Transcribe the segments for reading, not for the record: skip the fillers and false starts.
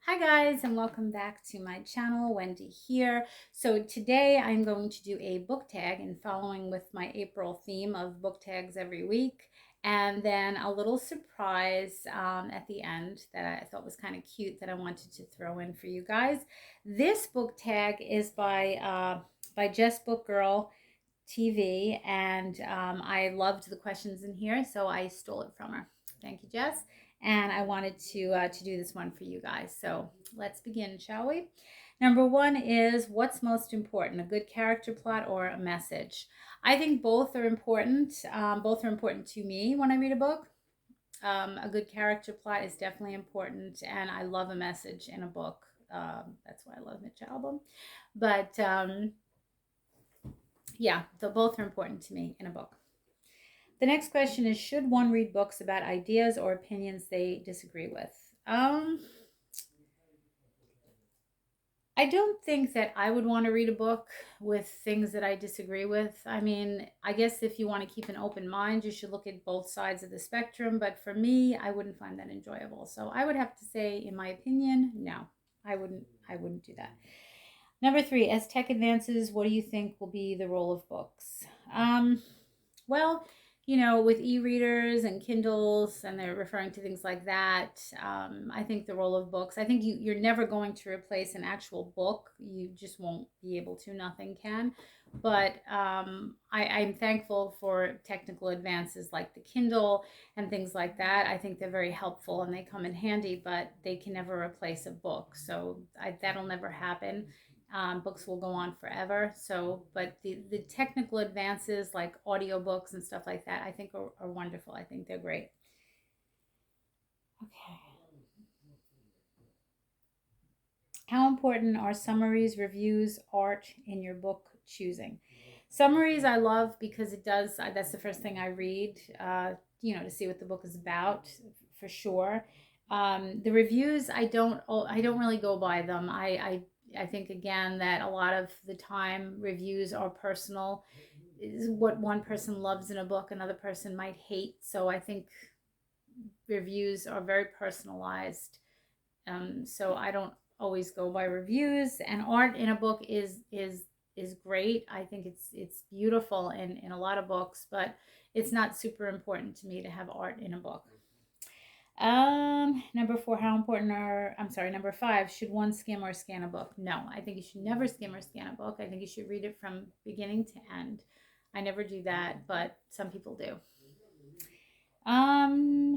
Hi guys, and welcome back to my channel. Wendy here. So today I'm going to do a book tag and following with my April theme of book tags every week, and then a little surprise at the end that I thought was kind of cute that I wanted to throw in for you guys. This book tag is by Jessgirltv, and I loved the questions in here, so I stole it from her. Thank you, Jess. And I wanted to do this one for you guys. So let's begin, shall we? Number one is, what's most important, a good character plot or a message? I think both are important. Both are important to me when I read a book. A good character plot is definitely important, and I love a message in a book. That's why I love Mitch Albom. But yeah, both are important to me in a book. The next question is, should one read books about ideas or opinions they disagree with? I don't think that I would want to read a book with things that I disagree with. I mean, I guess if you want to keep an open mind, you should look at both sides of the spectrum. But for me, I wouldn't find that enjoyable. So I would have to say, in my opinion, no, I wouldn't do that. Number three, as tech advances, what do you think will be the role of books? Well, with e-readers and Kindles, and they're referring to things like that, I think the role of books, I think you're never going to replace an actual book. You just won't be able to. Nothing can. But I'm thankful for technical advances like the Kindle and things like that. I think they're very helpful and they come in handy, but they can never replace a book. So that'll never happen. Books will go on forever. So, but the technical advances like audiobooks and stuff like that, I think are wonderful. I think they're great. Okay. How important are summaries, reviews, art in your book choosing? Summaries I love because that's the first thing I read, to see what the book is about, for sure. The reviews, I don't really go by them. I think, again, that a lot of the time reviews are personal. Is what one person loves in a book, another person might hate. So I think reviews are very personalized. So I don't always go by reviews. And art in a book is great. I think it's beautiful in a lot of books, but it's not super important to me to have art in a book. Number four, number five, should one skim or scan a book? No, I think you should never skim or scan a book. I think you should read it from beginning to end. I never do that, but some people do.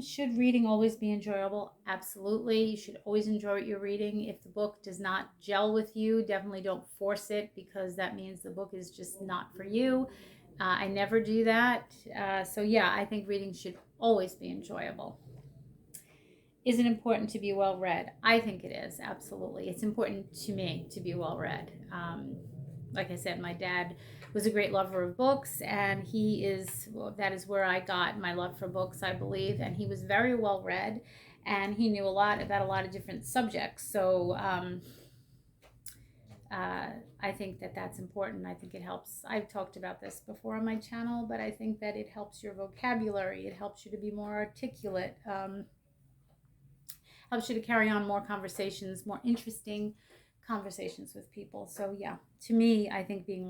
Should reading always be enjoyable? Absolutely. You should always enjoy what you're reading. If the book does not gel with you, definitely don't force it, because that means the book is just not for you. I never do that. So yeah, I think reading should always be enjoyable. Is it important to be well read? I think it is, absolutely. It's important to me to be well read. Like I said, my dad was a great lover of books, and that is where I got my love for books, I believe. And he was very well read, and he knew a lot about a lot of different subjects. So I think that that's important. I think it helps. I've talked about this before on my channel, but I think that it helps your vocabulary. It helps you to be more articulate. Helps you to carry on more conversations, more interesting conversations with people. So yeah, to me, I think being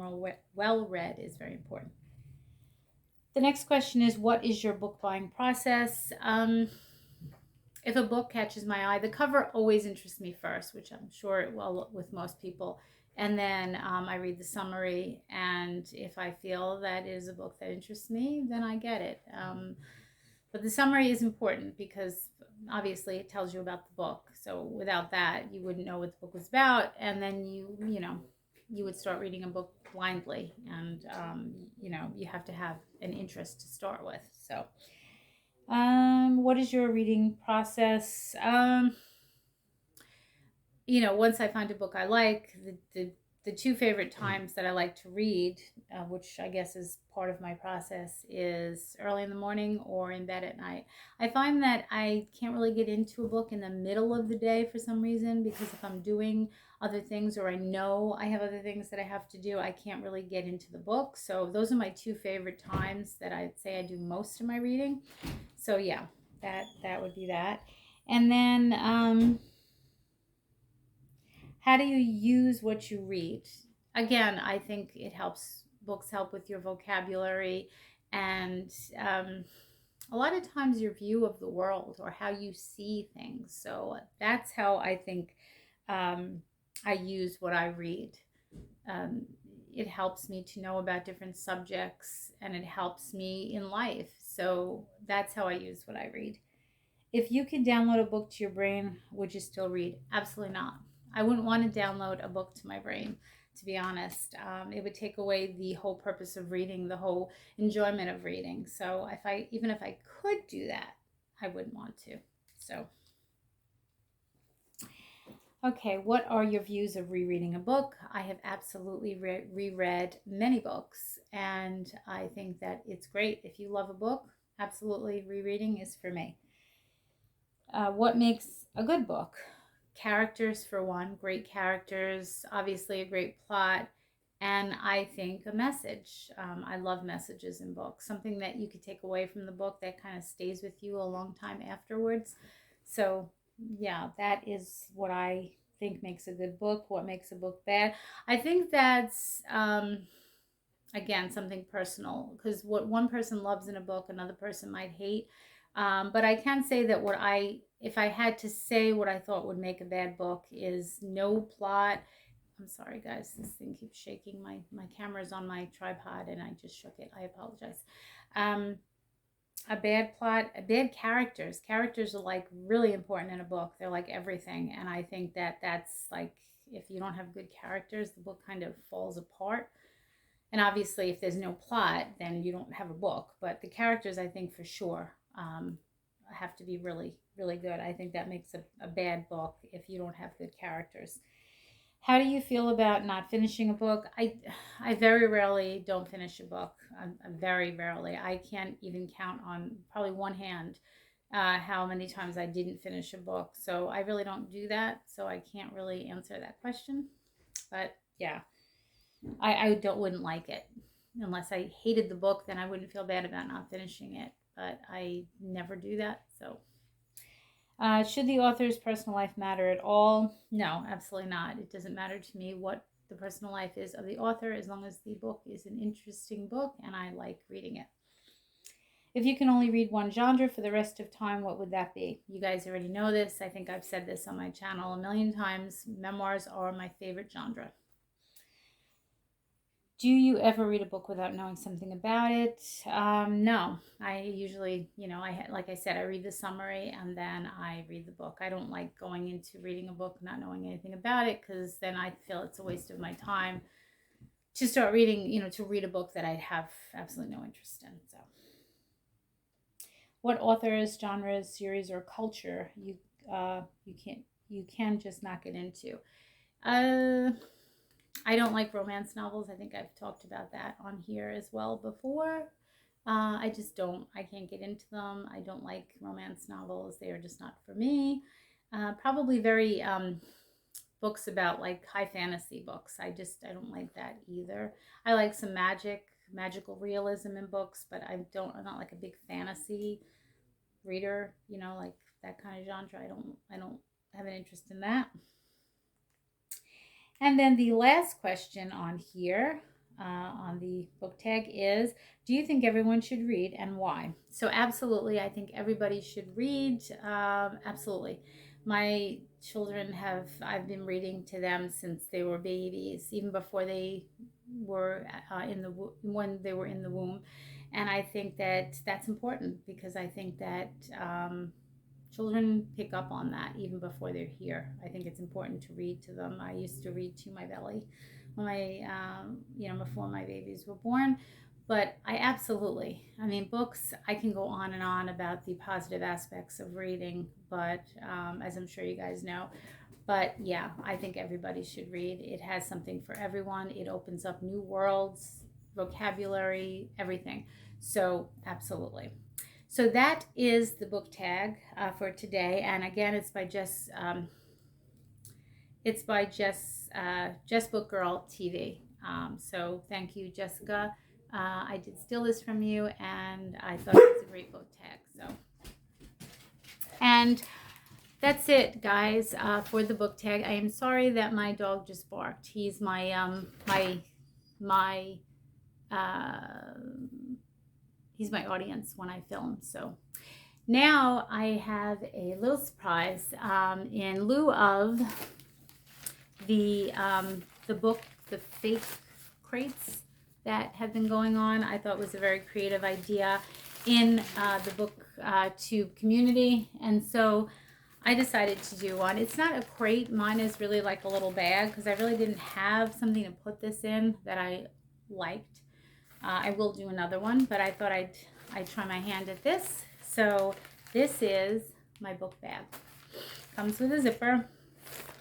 well read is very important. The next question is, what is your book buying process? If a book catches my eye, the cover always interests me first, which I'm sure it will with most people. And then I read the summary, and if I feel that is a book that interests me, then I get it. But the summary is important because obviously it tells you about the book. So without that, you wouldn't know what the book was about, and then you would start reading a book blindly, and you have to have an interest to start with. So, what is your reading process? Once I find a book I like, the two favorite times that I like to read, which I guess is part of my process, is early in the morning or in bed at night. I find that I can't really get into a book in the middle of the day for some reason, because if I'm doing other things, or I know I have other things that I have to do, I can't really get into the book. So those are my two favorite times that I'd say I do most of my reading. So yeah, that would be that. And then How do you use what you read? Again, I think books help with your vocabulary and a lot of times your view of the world or how you see things. So that's how I think um, I use what I read. Um, it helps me to know about different subjects and it helps me in life. So that's how I use what I read. If you could download a book to your brain, would you still read? Absolutely not. I wouldn't want to download a book to my brain, to be honest. It would take away the whole purpose of reading, the whole enjoyment of reading. So even if I could do that, I wouldn't want to. So, okay, what are your views of rereading a book? I have absolutely reread many books, and I think that it's great. If you love a book, absolutely rereading is for me. What makes a good book? Characters, for one, great characters, obviously a great plot, and I think a message. I love messages in books, something that you could take away from the book that kind of stays with you a long time afterwards. So, yeah, that is what I think makes a good book. What makes a book bad? I think that's again something personal, because what one person loves in a book another person might hate. But I can say that if I had to say what I thought would make a bad book is no plot. I'm sorry guys, this thing keeps shaking. My camera's on my tripod and I just shook it. I apologize. um, a bad plot, a bad characters are like really important in a book. They're like everything, and I think that that's like, if you don't have good characters, the book kind of falls apart. And obviously, if there's no plot, then you don't have a book. But the characters, I think for sure, have to be really, really good. I think that makes a bad book if you don't have good characters. How do you feel about not finishing a book? I very rarely don't finish a book. I'm very rarely. I can't even count on probably one hand how many times I didn't finish a book. So I really don't do that. So I can't really answer that question. But yeah, I wouldn't like it unless I hated the book. Then I wouldn't feel bad about not finishing it. But I never do that. So should the author's personal life matter at all? No, absolutely not. It doesn't matter to me what the personal life is of the author, as long as the book is an interesting book and I like reading it. If you can only read one genre for the rest of time, what would that be? You guys already know this. I think I've said this on my channel a million times. Memoirs are my favorite genre. Do you ever read a book without knowing something about it? No, I usually, like I said, I read the summary and then I read the book. I don't like going into reading a book not knowing anything about it, because then I feel it's a waste of my time to start reading, to read a book that I have absolutely no interest in. So, what authors, genres, series, or culture you can just not get into? I don't like romance novels. I think I've talked about that on here as well before. I just don't. I can't get into them. I don't like romance novels. They are just not for me. Probably very books about like high fantasy books. I don't like that either. I like some magical realism in books, but I'm not like a big fantasy reader, like that kind of genre. I don't have an interest in that. And then the last question on here, on the book tag, is, do you think everyone should read and why? So absolutely, I think everybody should read. Absolutely. My children I've been reading to them since they were babies, even before they were when they were in the womb. And I think that that's important, because I think that children pick up on that even before they're here. I think it's important to read to them. I used to read to my belly when before my babies were born. But I mean, books, I can go on and on about the positive aspects of reading, but as I'm sure you guys know. But yeah, I think everybody should read. It has something for everyone. It opens up new worlds, vocabulary, everything. So absolutely. So that is the book tag for today, and again, it's by Jess. It's by Jess Book Girl TV. So thank you, Jessica. I did steal this from you, and I thought it was a great book tag. So, and that's it, guys, for the book tag. I am sorry that my dog just barked. He's my uh, he's my audience when I film. So now I have a little surprise in lieu of the book, the fake crates that have been going on. I thought was a very creative idea in the booktube community, and so I decided to do one. It's not a crate. Mine is really like a little bag because I really didn't have something to put this in that I liked. I will do another one, but I thought I'd try my hand at this. So this is my book bag. Comes with a zipper.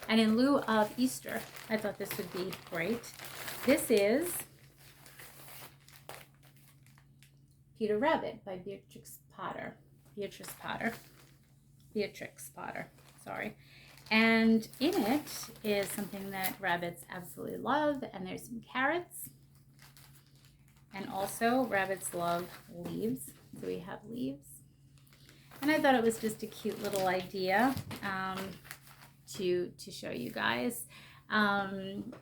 And in lieu of Easter, I thought this would be great. This is Peter Rabbit by Beatrix Potter. Beatrix Potter, sorry. And in it is something that rabbits absolutely love, and there's some carrots. And also, rabbits love leaves, so we have leaves. And I thought it was just a cute little idea to show you guys. I'm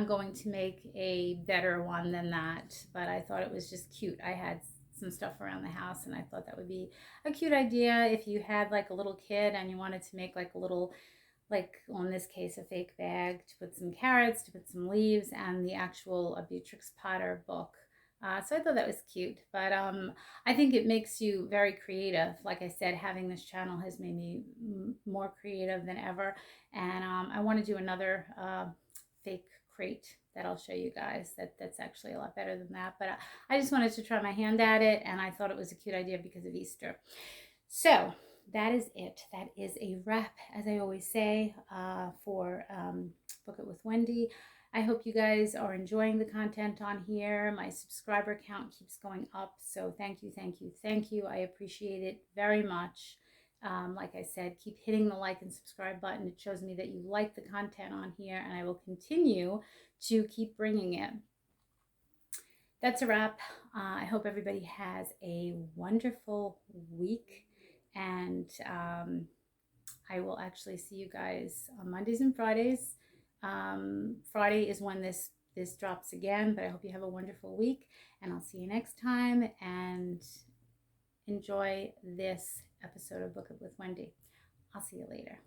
going to make a better one than that, but I thought it was just cute. I had some stuff around the house, and I thought that would be a cute idea if you had like a little kid and you wanted to make like a little, like, well, in this case, a fake bag to put some carrots, to put some leaves, and the actual Beatrix Potter book. So I thought that was cute, but I think it makes you very creative. Like I said, having this channel has made me more creative than ever, and I want to do another fake crate that I'll show you guys. That's actually a lot better than that, but I just wanted to try my hand at it, and I thought it was a cute idea because of Easter. So that is it. That is a wrap, as I always say, for Book It with Wendy. I hope you guys are enjoying the content on here. My subscriber count keeps going up, so thank you, thank you, thank you. I appreciate it very much. Like I said, keep hitting the like and subscribe button. It shows me that you like the content on here, and I will continue to keep bringing it. That's a wrap. I hope everybody has a wonderful week, and I will actually see you guys on Mondays and Fridays. Friday is when this drops again, but I hope you have a wonderful week, and I'll see you next time, and enjoy this episode of Book It with Wendy. I'll see you later.